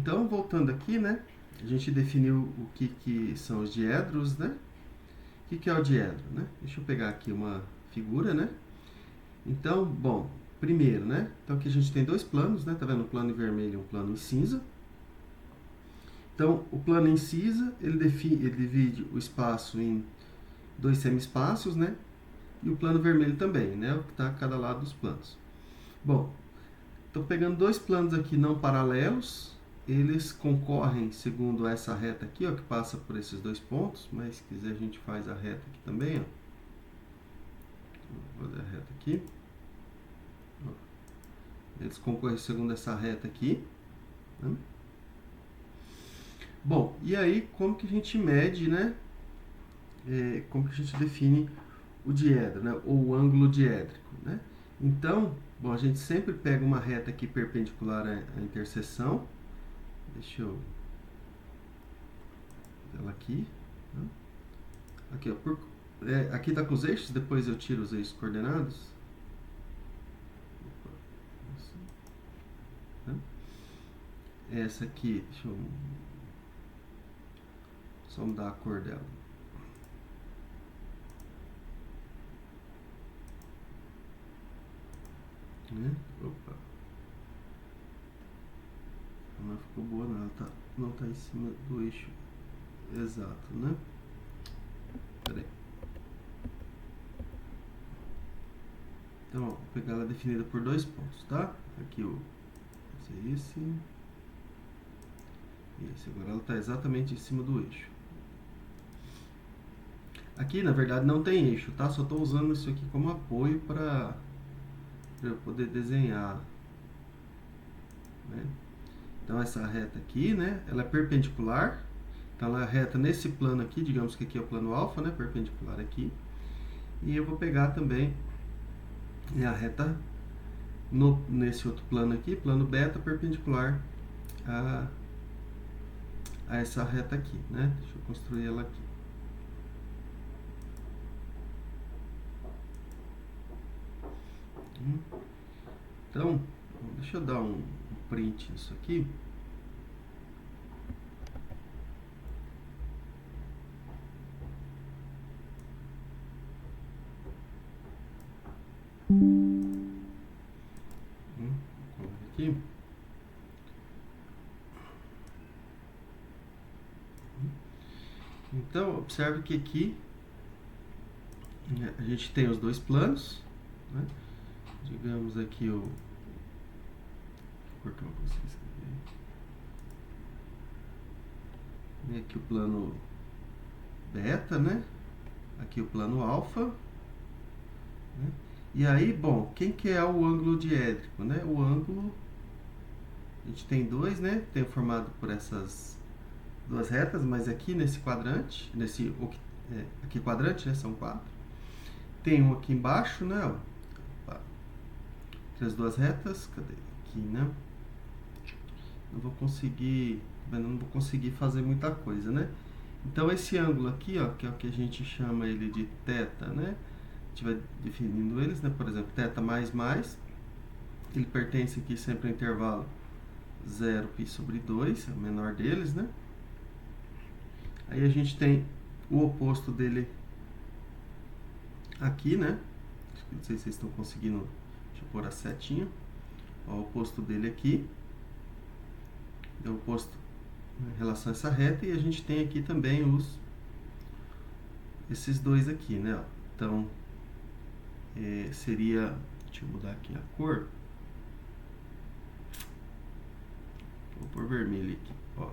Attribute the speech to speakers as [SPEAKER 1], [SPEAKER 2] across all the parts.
[SPEAKER 1] Então, voltando aqui, né? A gente definiu o que são os diedros, né? O que é o diedro, né? Deixa eu pegar aqui uma figura, né? Então, bom, primeiro, né? Então aqui a gente tem dois planos, né? Tá vendo? Um plano em vermelho e um plano em cinza. Então, o plano em cinza, ele divide o espaço em dois semi-espaços, né? E o plano vermelho também, né? O que está a cada lado dos planos. Bom, estou pegando dois planos aqui não paralelos, eles concorrem segundo essa reta aqui, ó, que passa por esses dois pontos, mas se quiser a gente faz a reta aqui também, ó. Vou fazer a reta aqui. Eles concorrem segundo essa reta aqui, né? Bom, e aí como que a gente mede, né? Como que a gente define o diedro, né? Ou o ângulo diédrico, né? Então, bom, a gente sempre pega uma reta aqui perpendicular à interseção. Deixa eu ela aqui, né? Aqui, ó, aqui tá com os eixos, depois eu tiro os eixos coordenados. Assim, né? Essa aqui, deixa eu só mudar a cor dela. Né? Opa. Não ficou boa, não. Ela não tá em cima do eixo exato, né? Peraí. Então, ó, vou pegar ela definida por dois pontos, tá? Aqui o esse. Esse. Agora ela está exatamente em cima do eixo. Aqui, na verdade, não tem eixo, tá? Só estou usando isso aqui como apoio para eu poder desenhar, né? Então, essa reta aqui, né? Ela é perpendicular. Então, ela é reta nesse plano aqui, digamos que aqui é o plano alfa, né? Perpendicular aqui. E eu vou pegar também a reta nesse outro plano aqui, plano beta, perpendicular a essa reta aqui, né? Deixa eu construir ela aqui. Então, deixa eu dar um print nisso aqui. Aqui. Então, observe que aqui a gente tem os dois planos, né? Digamos aqui o... Por que eu não consigo escrever? Aqui o plano beta, né? Aqui o plano alfa, né? E aí, bom, quem que é o ângulo diédrico, né? O ângulo, a gente tem dois, né? Tem formado por essas duas retas, mas aqui nesse quadrante, aqui quadrante, né? São quatro. Tem um aqui embaixo, né? Entre as duas retas, cadê? Aqui, né? Não vou conseguir fazer muita coisa, né? Então esse ângulo aqui, ó, que é o que a gente chama ele de θ, né? A gente vai definindo eles, né? Por exemplo, θ mais, ele pertence aqui sempre ao intervalo 0π/2, é o menor deles, né? Aí a gente tem o oposto dele aqui, né? Não sei se vocês estão conseguindo, deixa eu pôr a setinha. Ó, o oposto dele aqui. É o oposto em relação a essa reta, e a gente tem aqui também esses dois aqui, né? Ó. Então, seria, deixa eu mudar aqui a cor, vou pôr vermelho aqui, ó.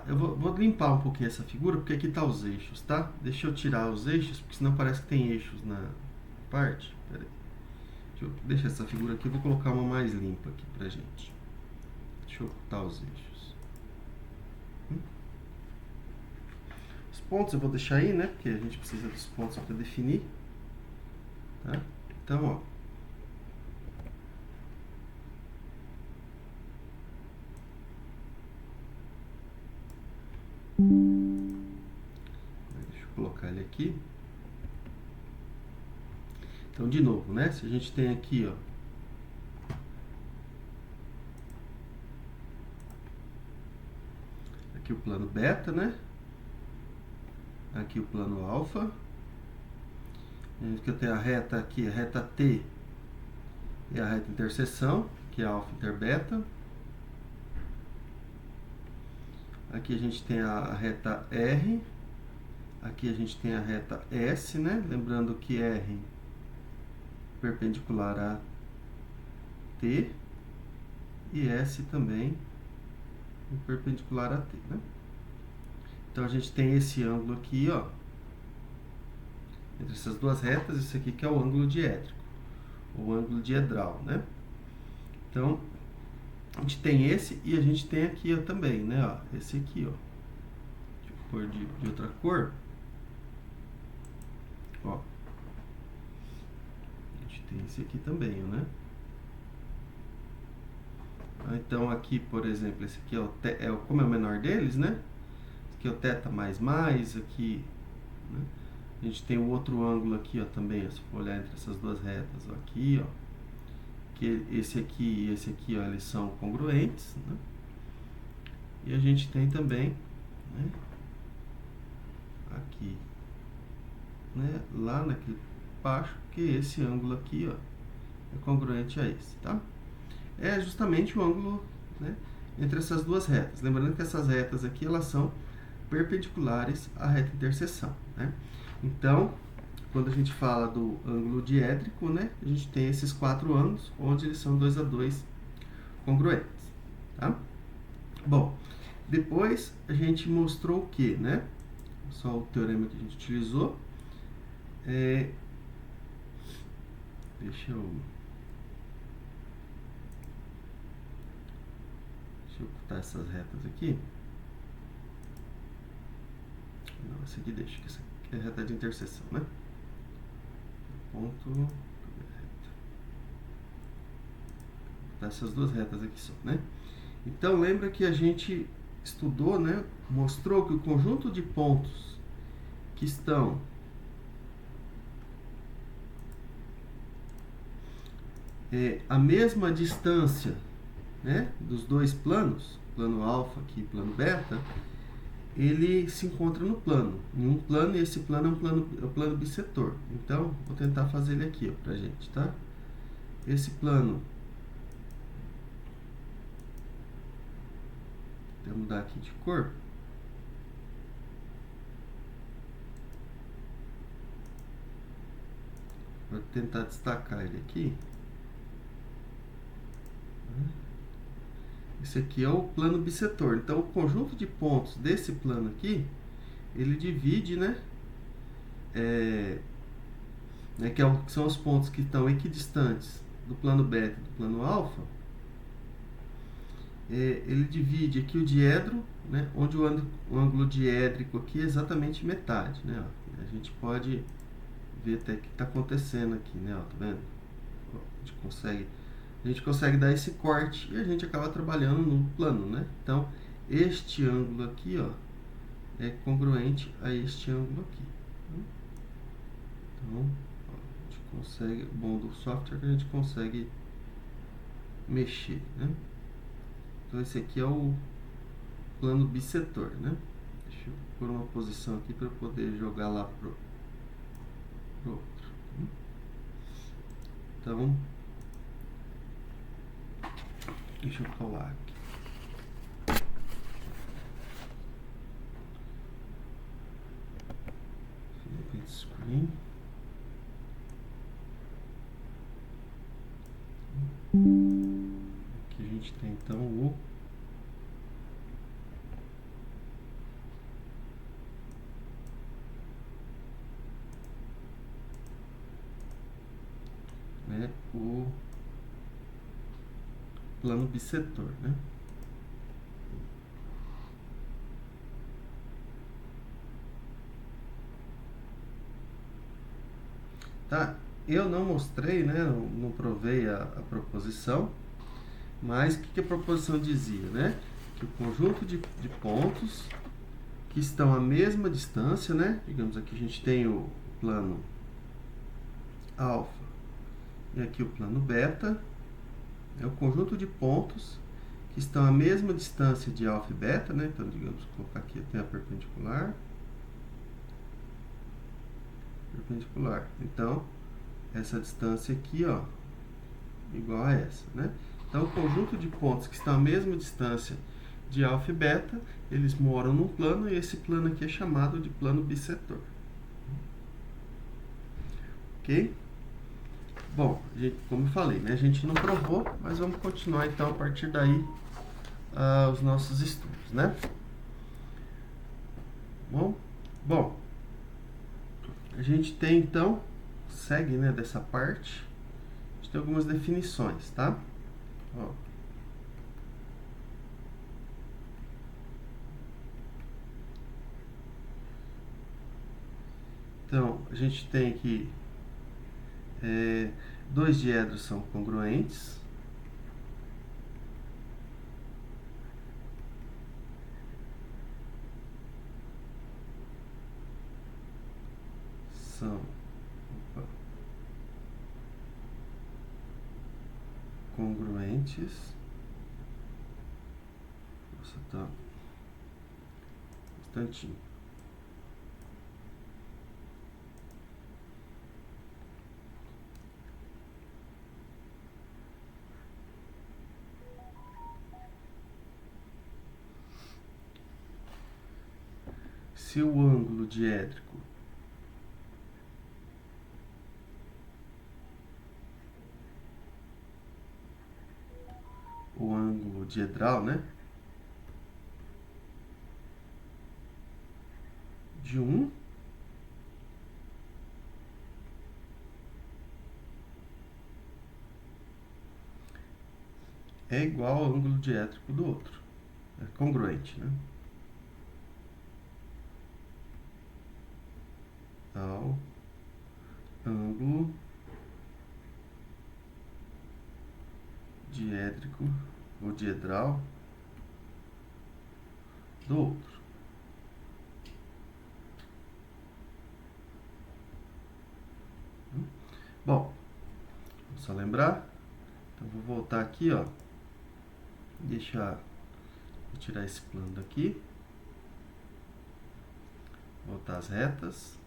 [SPEAKER 1] Eu vou limpar um pouquinho essa figura, porque aqui tá os eixos, tá? Deixa eu tirar os eixos, porque senão parece que tem eixos na parte. Pera aí. Deixa eu deixar essa figura aqui, eu vou colocar uma mais limpa aqui pra gente. Deixa eu ocultar os eixos. Os pontos eu vou deixar aí, né? Porque a gente precisa dos pontos para definir. Tá? Então, ó. Deixa eu colocar ele aqui. Então, de novo, né? Se a gente tem aqui, ó, aqui o plano beta, né? Aqui o plano alfa. Que eu tenho a reta aqui, a reta T e a reta interseção, que é alfa interbeta. Aqui a gente tem a reta R. Aqui a gente tem a reta S, né? Lembrando que R perpendicular a T e S também perpendicular a T, né? Então a gente tem esse ângulo aqui, ó, entre essas duas retas, esse aqui que é o ângulo diédrico, o ângulo diedral, né? Então a gente tem esse e a gente tem aqui, ó, também, né? Ó, esse aqui, ó. Deixa eu pôr de outra cor. Ó, a gente tem esse aqui também, né? Então aqui, por exemplo, esse aqui como é o menor deles, né? Esse aqui é o θ mais, aqui, né? A gente tem o outro ângulo aqui, ó, também, ó, se for olhar entre essas duas retas, ó, aqui, ó, que esse aqui e esse aqui, ó, eles são congruentes, né? E a gente tem também, né, aqui, né, lá naquele baixo, que esse ângulo aqui, ó, é congruente a esse, tá? É justamente o ângulo, né, entre essas duas retas. Lembrando que essas retas aqui, elas são perpendiculares à reta interseção, né? Então, quando a gente fala do ângulo diédrico, né, a gente tem esses quatro ângulos, onde eles são 2 a 2 congruentes, tá? Bom, depois a gente mostrou o que, né? Só o teorema que a gente utilizou. Deixa eu ocultar essas retas aqui. Não, essa aqui deixa, que essa aqui é a reta de interseção, né? Ponto, reta. Tá, essas duas retas aqui só, né? Então lembra que a gente estudou, né? Mostrou que o conjunto de pontos que estão a mesma distância, né, dos dois planos, plano alfa aqui e plano beta, ele se encontra no plano, em um plano, e esse plano é o plano bissetor. Então, vou tentar fazer ele aqui, ó, pra gente, tá? Esse plano, vou mudar aqui de cor. Vou tentar destacar ele aqui. Esse aqui é o plano bissetor. Então, o conjunto de pontos desse plano aqui, ele divide, né? Que são os pontos que estão equidistantes do plano beta e do plano alfa. Ele divide aqui o diedro, né? Onde o ângulo diédrico aqui é exatamente metade, né? Ó, a gente pode ver até o que está acontecendo aqui, né? Ó, tá vendo? Ó, a gente consegue dar esse corte e a gente acaba trabalhando no plano, né? Então, este ângulo aqui, ó, é congruente a este ângulo aqui. Então, ó, a gente consegue, bom do software que a gente consegue mexer, né? Então, esse aqui é o plano bissetor, né? Deixa eu pôr uma posição aqui para eu poder jogar lá pro outro. Então, deixa eu colar aqui. Fingerprint screen. Aqui a gente tem então o plano bissetor, né? Tá? Eu não mostrei, né? Não provei a proposição, mas o que a proposição dizia, né? Que o conjunto de pontos que estão à mesma distância, né? Digamos aqui a gente tem o plano alfa e aqui o plano beta, é o conjunto de pontos que estão à mesma distância de alfa e beta, né? Então, digamos, vou colocar aqui, eu tenho a perpendicular. Perpendicular. Então, essa distância aqui, ó, igual a essa, né? Então, o conjunto de pontos que estão à mesma distância de alfa e beta, eles moram num plano, e esse plano aqui é chamado de plano bissetor. Ok? Bom, como eu falei, né, a gente não provou, mas vamos continuar então a partir daí os nossos estudos, né? Bom, a gente tem então, segue, né, dessa parte, a gente tem algumas definições, tá? Ó. Então, a gente tem aqui dois diedros são congruentes. São congruentes. Nossa, tá um instantinho. Se o ângulo diédrico o ângulo diedral, né, de um é igual ao ângulo diédrico do outro. É congruente, né? Ao ângulo diédrico ou diedral do outro. Bom, vamos só lembrar. Então vou voltar aqui, ó. Vou tirar esse plano daqui. Voltar as retas.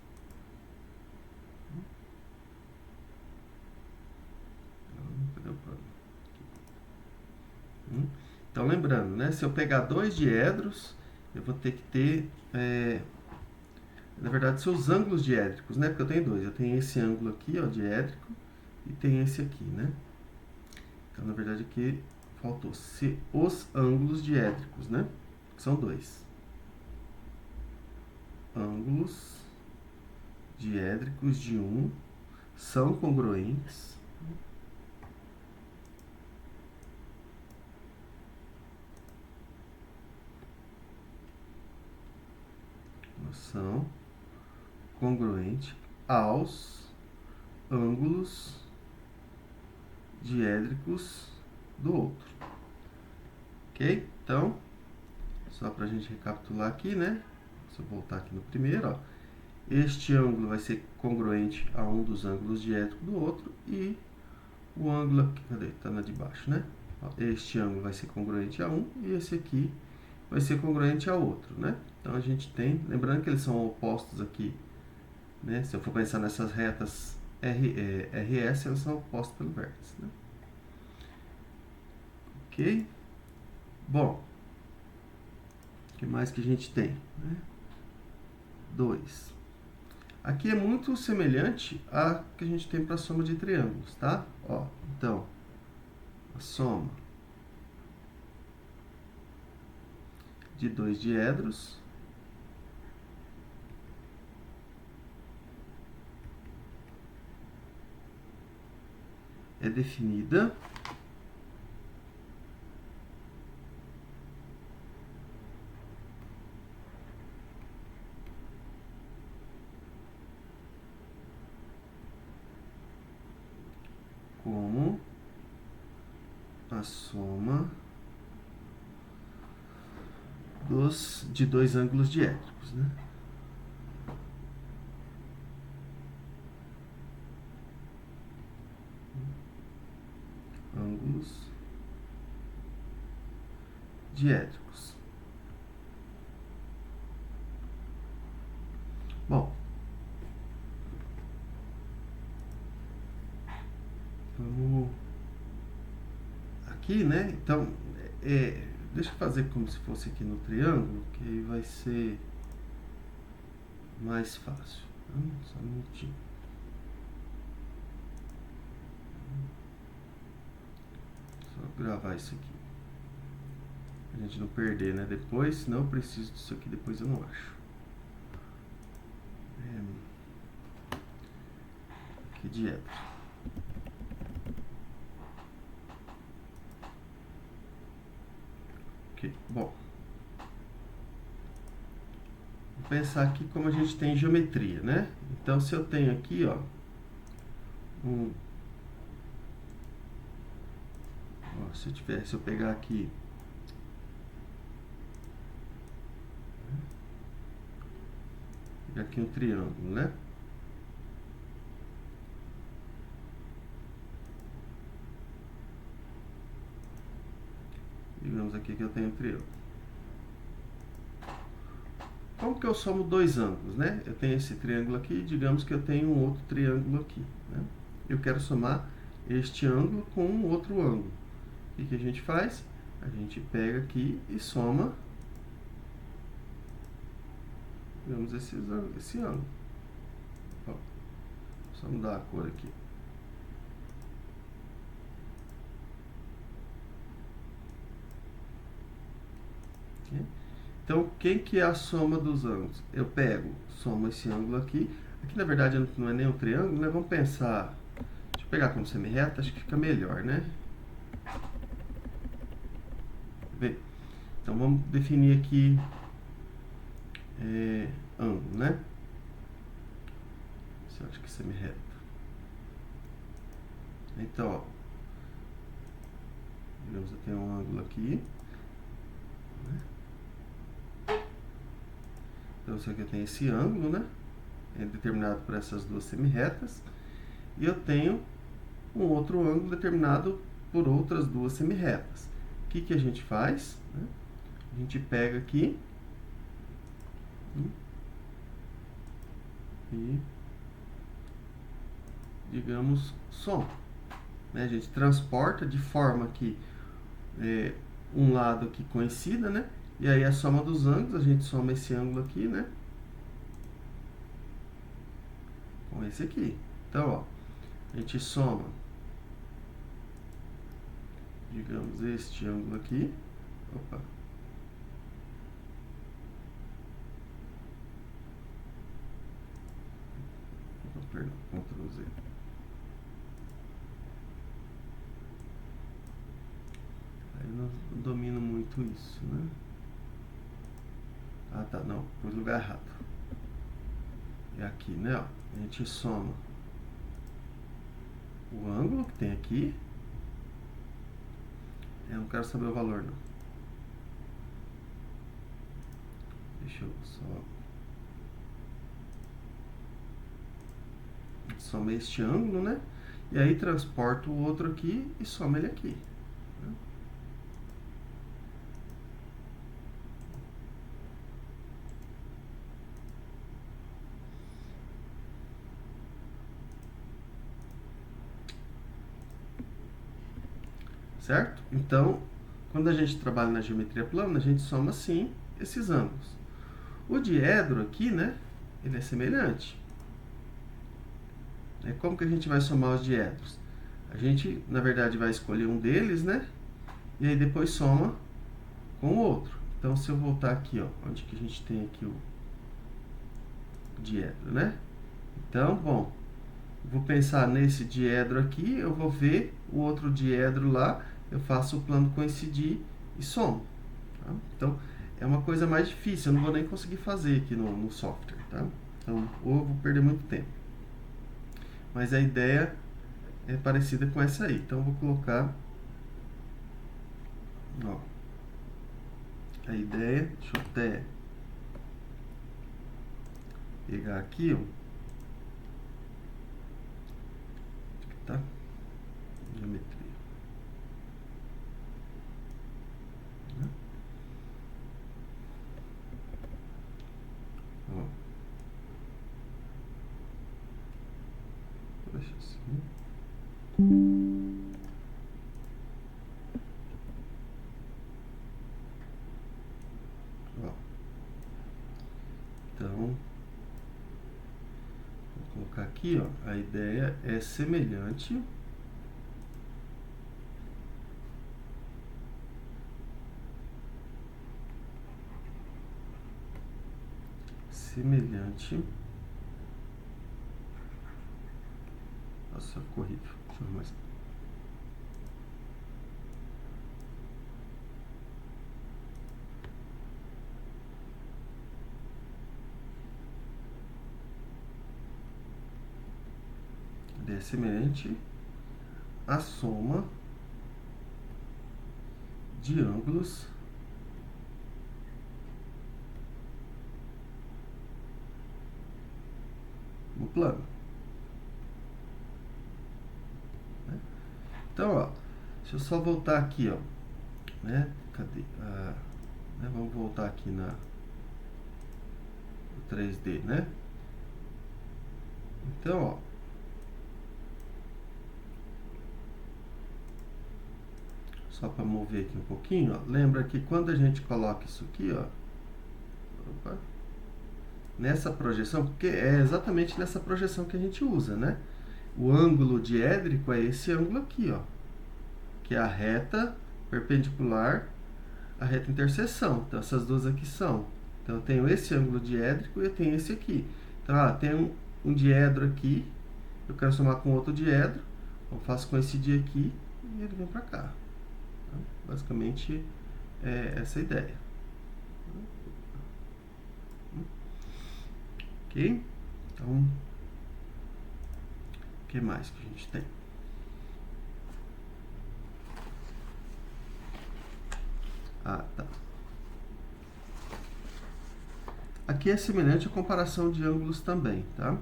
[SPEAKER 1] Cadê o plano? Então lembrando, né? Se eu pegar dois diedros, eu vou ter que ter, na verdade, seus ângulos diédricos, né? Porque eu tenho dois. Eu tenho esse ângulo aqui, ó, diédrico, e tem esse aqui, né? Então, na verdade, aqui faltou se os ângulos diédricos, né? São dois. Ângulos diédricos de um são congruentes. São congruentes aos ângulos diédricos do outro. Ok? Então, só para a gente recapitular aqui, né? Se eu voltar aqui no primeiro, ó, este ângulo vai ser congruente a um dos ângulos diédricos do outro e o ângulo aqui, cadê? Está na de baixo, né? Ó, este ângulo vai ser congruente a um e esse aqui vai ser congruente ao outro, né? Então a gente tem, lembrando que eles são opostos aqui, né? Se eu for pensar nessas retas RS, elas são opostas pelo vértice, né? Ok? Bom, o que mais que a gente tem? 2. Aqui é muito semelhante a que a gente tem para a soma de triângulos, tá? Ó, então, a soma de dois diedros é definida como a soma de dois ângulos diédricos, né? Ângulos diédricos. Bom, vamos aqui, né? Então, deixa eu fazer como se fosse aqui no triângulo, que aí vai ser mais fácil. Só um minutinho. Só gravar isso aqui. A gente não perder, né? Depois, senão eu preciso disso aqui, depois eu não acho. Aqui dieta. Ok, bom. Vou pensar aqui como a gente tem geometria, né? Então, se eu tenho aqui, ó, se eu pegar aqui um triângulo, né? Digamos aqui que eu tenho um triângulo. Como que eu somo dois ângulos, né? Eu tenho esse triângulo aqui, digamos que eu tenho um outro triângulo aqui, né? Eu quero somar este ângulo com um outro ângulo. O que a gente faz? A gente pega aqui e soma, digamos, esse ângulo. Ó, só mudar a cor aqui. Okay? Então, quem que é a soma dos ângulos? Eu pego, somo esse ângulo aqui. Aqui, na verdade, não é nem um triângulo, né? Vamos pensar... Deixa eu pegar como semi-reta, acho que fica melhor, né? Vê? Então, vamos definir aqui ângulo, né? Isso eu acho que é semi-reto. Então, ó, digamos, eu tenho um ângulo aqui, né? Então, isso aqui eu tenho esse ângulo, né? É determinado por essas duas semi-retas. E eu tenho um outro ângulo determinado por outras duas semi-retas. O que a gente faz? Né? A gente pega aqui e, digamos, soma. Né? A gente transporta de forma que um lado aqui coincida, né? E aí a soma dos ângulos, a gente soma esse ângulo aqui, né? Com esse aqui. Então, ó, a gente soma, digamos, este ângulo aqui. Opa. Perdão, Ctrl Z. Aí eu não domino muito isso, né? Ah, tá, não, pus lugar errado. É aqui, né, ó. A gente soma o ângulo que tem aqui. Eu não quero saber o valor, não. Deixa eu só... Soma este ângulo, né? E aí transporto o outro aqui e soma ele aqui. Né? Certo? Então, quando a gente trabalha na geometria plana, a gente soma assim esses ângulos. O diedro aqui, né? Ele é semelhante. Como que a gente vai somar os diedros? A gente, na verdade, vai escolher um deles, né? E aí depois soma com o outro. Então, se eu voltar aqui, ó, onde que a gente tem aqui o diedro, né? Então, bom, vou pensar nesse diedro aqui, eu vou ver o outro diedro lá, eu faço o plano coincidir e somo. Tá? Então, é uma coisa mais difícil, eu não vou nem conseguir fazer aqui no software, tá? Então, ou eu vou perder muito tempo. Mas a ideia é parecida com essa aí. Então, eu vou colocar, ó, a ideia, deixa eu até pegar aqui, ó, tá? Geometria. assim. Ó. Então, vou colocar aqui, ó, a ideia é semelhante nossa, ficou horrível. Deixa eu mais. É semelhante à soma de ângulos no plano. Então, ó, deixa eu só voltar aqui, ó, né? Cadê? Vamos voltar aqui no 3D, né? Então, ó, só para mover aqui um pouquinho, ó, lembra que quando a gente coloca isso aqui, ó, opa, nessa projeção, porque é exatamente nessa projeção que a gente usa, né? O ângulo diédrico é esse ângulo aqui, ó, que é a reta perpendicular à reta interseção. Então, essas duas aqui são. Então, eu tenho esse ângulo diédrico e eu tenho esse aqui. Então, tem um diedro aqui, eu quero somar com outro diedro, eu faço com esse dia aqui e ele vem para cá. Então, basicamente, é essa a ideia. Ok? Então, o que mais que a gente tem? Tá. Aqui é semelhante à comparação de ângulos também, tá?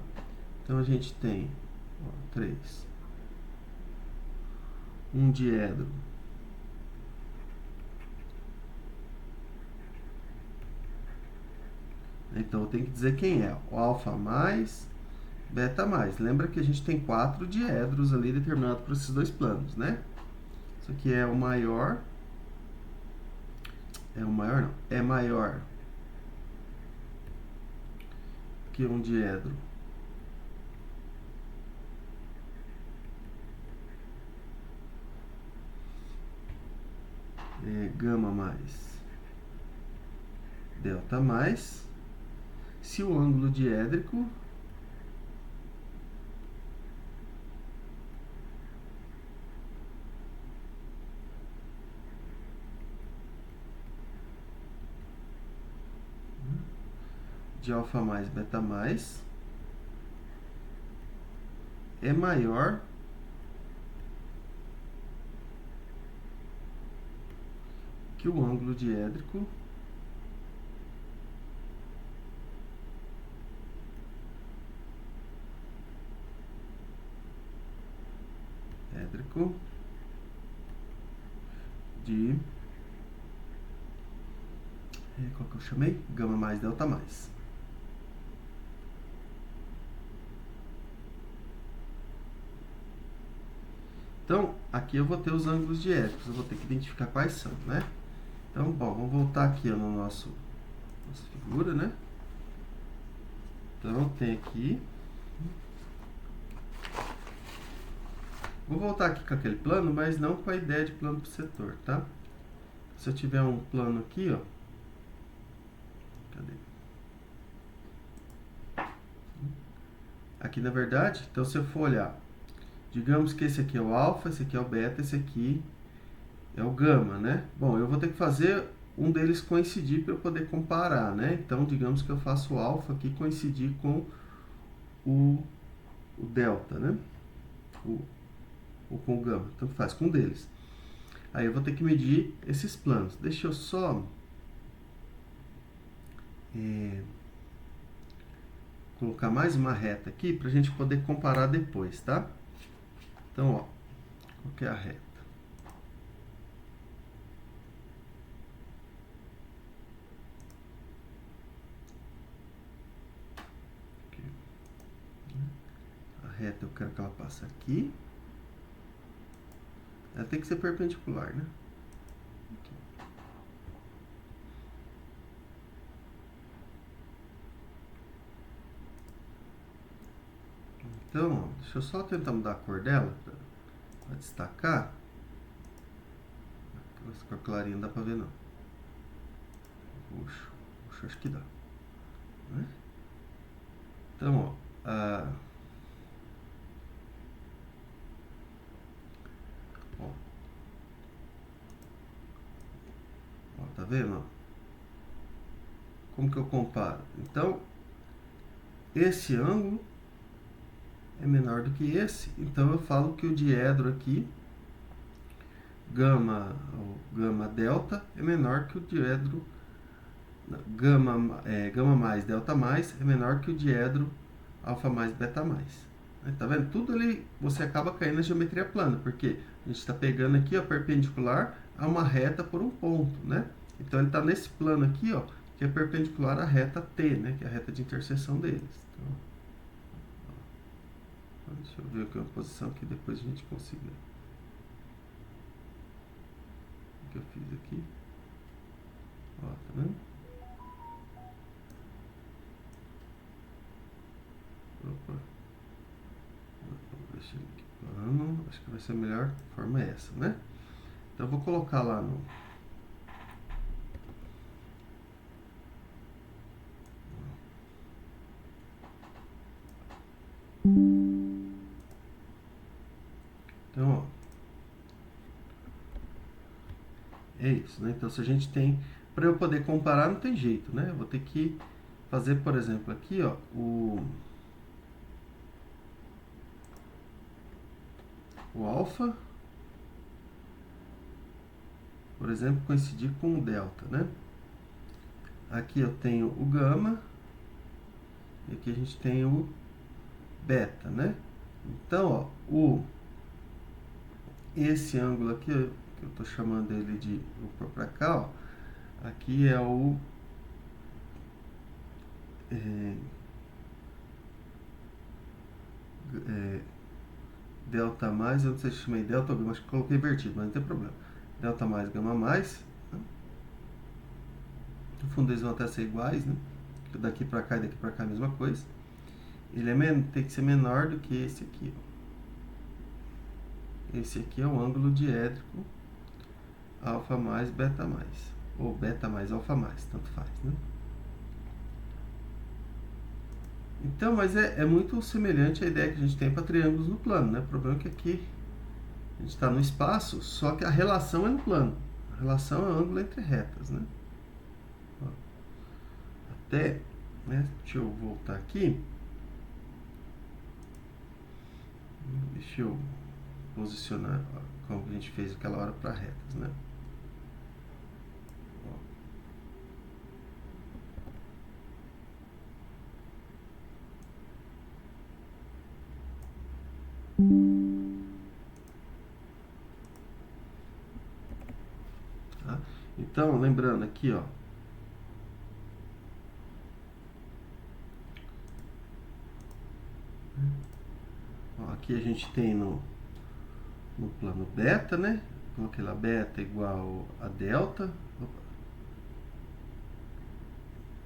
[SPEAKER 1] Então, a gente tem, ó, 3. Um diedro. Então, eu tenho que dizer quem é. O alfa mais, beta mais. Lembra que a gente tem 4 diedros ali determinados por esses dois planos, né? Isso aqui é o maior. É o maior, não. É maior que um diedro gama mais delta mais, se o ângulo diédrico de alfa mais beta mais é maior que o ângulo diédrico de qual que eu chamei? Gama mais delta mais. Então, aqui eu vou ter os ângulos diédricos, eu vou ter que identificar quais são, né? Então, bom, vamos voltar aqui ó, no nossa figura, né? Então, tem aqui. Vou voltar aqui com aquele plano, mas não com a ideia de plano por setor, tá? Se eu tiver um plano aqui, ó. Cadê? Aqui, na verdade, então se eu for olhar, digamos que esse aqui é o alfa, esse aqui é o beta, esse aqui é o gama, né? Bom, eu vou ter que fazer um deles coincidir para eu poder comparar, né? Então, digamos que eu faço o alfa aqui coincidir com o delta, né? Ou com o gama, tanto faz, com um deles. Aí eu vou ter que medir esses planos. Deixa eu só colocar mais uma reta aqui para a gente poder comparar depois, tá? Então, ó, qual que é a reta? reta eu quero que ela passe aqui. Ela tem que ser perpendicular, né? Aqui. Então, ó, deixa eu só tentar mudar a cor dela para destacar. Essa cor clarinha não dá pra ver não. Roxo, roxo acho que dá, né? Então, ó, ó, tá vendo? Ó? Como que eu comparo? Então, esse ângulo é menor do que esse, então eu falo que o diedro aqui, gama delta, é menor que o diedro gama mais delta mais é menor que o diedro alfa mais beta mais. Tá vendo? Tudo ali você acaba caindo na geometria plana, porque a gente está pegando aqui, ó, perpendicular a uma reta por um ponto, né? Então ele está nesse plano aqui, ó, que é perpendicular à reta T, né? Que é a reta de interseção deles. Então, deixa eu ver aqui uma posição que depois a gente consiga. O que eu fiz aqui? Ó, tá vendo? Opa. Vou deixar aqui plano. Acho que vai ser a melhor forma é essa, né? Então eu vou colocar lá no... Então, ó. É isso, né? Então se a gente tem... Para eu poder comparar não tem jeito, né? Eu vou ter que fazer, por exemplo, aqui, ó, o alfa, por exemplo, coincidir com o delta, né? Aqui eu tenho o gama e aqui a gente tem o beta, né? Então, ó, esse ângulo aqui, que eu estou chamando ele de, vou pôr para cá, ó, aqui é o delta mais, eu não sei se chamei delta ou gama, acho que coloquei invertido, mas não tem problema. Delta mais, gama mais, né? No fundo eles vão até ser iguais, né? Daqui para cá e daqui para cá a mesma coisa. Ele tem que ser menor do que esse aqui, ó. Esse aqui é o ângulo diédrico alfa mais beta mais, ou beta mais alfa mais, tanto faz, né? Então, mas é muito semelhante à ideia que a gente tem para triângulos no plano, né? O problema é que aqui a gente está no espaço, só que a relação é no plano. A relação é o ângulo entre retas, né? Ó, até, né? Deixa eu voltar aqui. Deixa eu posicionar como a gente fez aquela hora para retas, né? Tá? Então, lembrando aqui, ó, aqui a gente tem no plano beta, né? Coloquei lá beta igual a delta. Opa.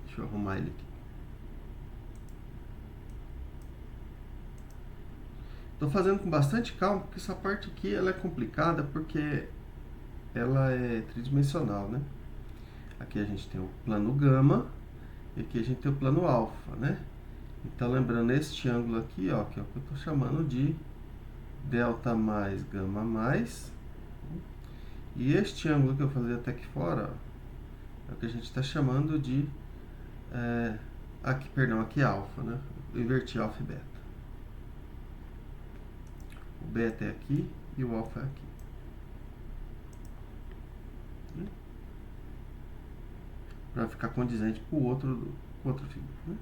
[SPEAKER 1] Deixa eu arrumar ele aqui. Estou fazendo com bastante calma, porque essa parte aqui ela é complicada, porque ela é tridimensional, né? Aqui a gente tem o plano gama e aqui a gente tem o plano alfa, né? Então, lembrando este ângulo aqui, ó, que é o que eu estou chamando de delta mais gama mais. E este ângulo que eu falei até aqui fora, ó, é o que a gente está chamando de... aqui alfa, né? Eu inverti alfa e beta. O beta é aqui e o alfa é aqui. Para ficar condizente com o outro figura, né?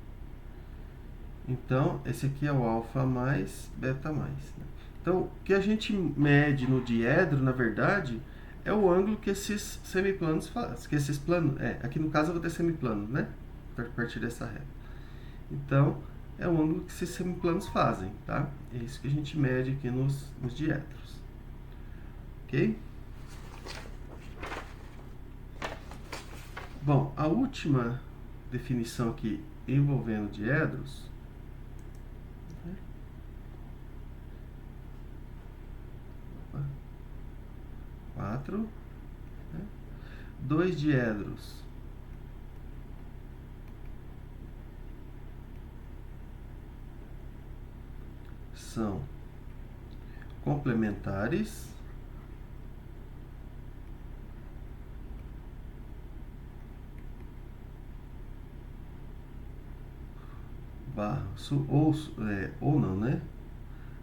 [SPEAKER 1] Então, esse aqui é o alfa mais beta mais, né? Então, o que a gente mede no diedro, na verdade, é o ângulo que esses semiplanos fazem. Que esses planos, aqui no caso eu vou ter semiplano, né? A partir dessa reta. Então, é o ângulo que esses semiplanos fazem, tá? É isso que a gente mede aqui nos diedros. Ok? Bom, a última definição aqui envolvendo diedros, 4, né? 2 diedros são complementares barra, ou não, né?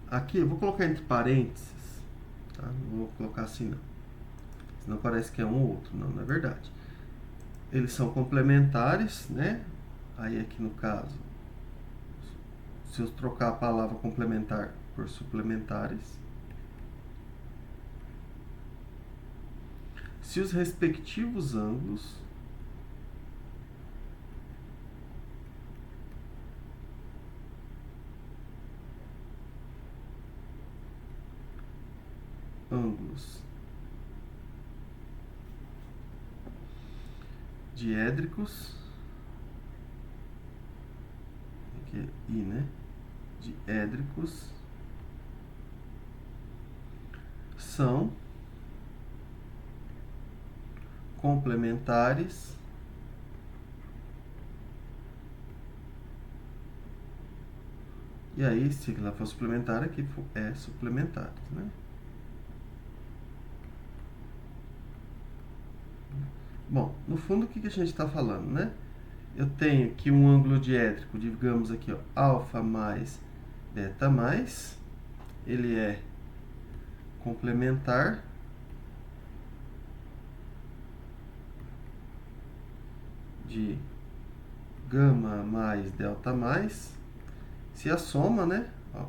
[SPEAKER 1] Aqui eu vou colocar entre parênteses, tá? Não vou colocar assim não, senão parece que é um ou outro, não, não é verdade. Eles são complementares, né? Aí aqui no caso, se eu trocar a palavra complementar por suplementares, se os respectivos ângulos diédricos, aqui é I, né? Diédricos são complementares e aí, se lá for suplementar, aqui é suplementares, né? Bom, no fundo, o que a gente está falando, né? Eu tenho aqui um ângulo diédrico, digamos aqui, ó, alfa mais beta mais, ele é complementar de gama mais delta mais, se a soma, né, ó,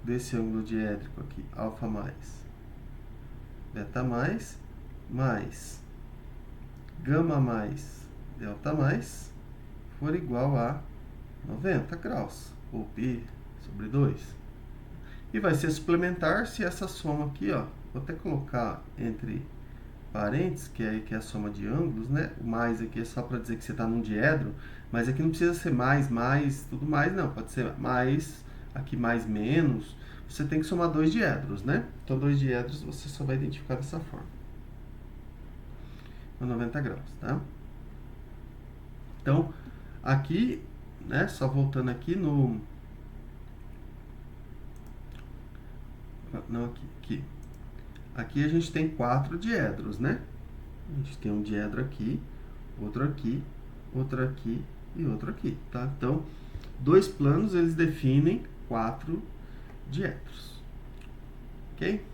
[SPEAKER 1] desse ângulo diédrico aqui, alfa mais beta mais gama mais delta mais, for igual a 90 graus, ou π sobre 2. E vai ser suplementar se essa soma aqui, ó, vou até colocar entre parênteses, que é a soma de ângulos, né? O mais aqui é só para dizer que você está num diedro, mas aqui não precisa ser mais, tudo mais, não. Pode ser mais, aqui mais, menos. Você tem que somar 2 diedros, né? Então, 2 diedros você só vai identificar dessa forma. 90 graus, tá? Então, aqui, né, só voltando aqui no... Não, aqui. Aqui a gente tem 4 diedros, né? A gente tem um diedro aqui, outro aqui e outro aqui, tá? Então, 2 planos, eles definem 4 diedros, ok?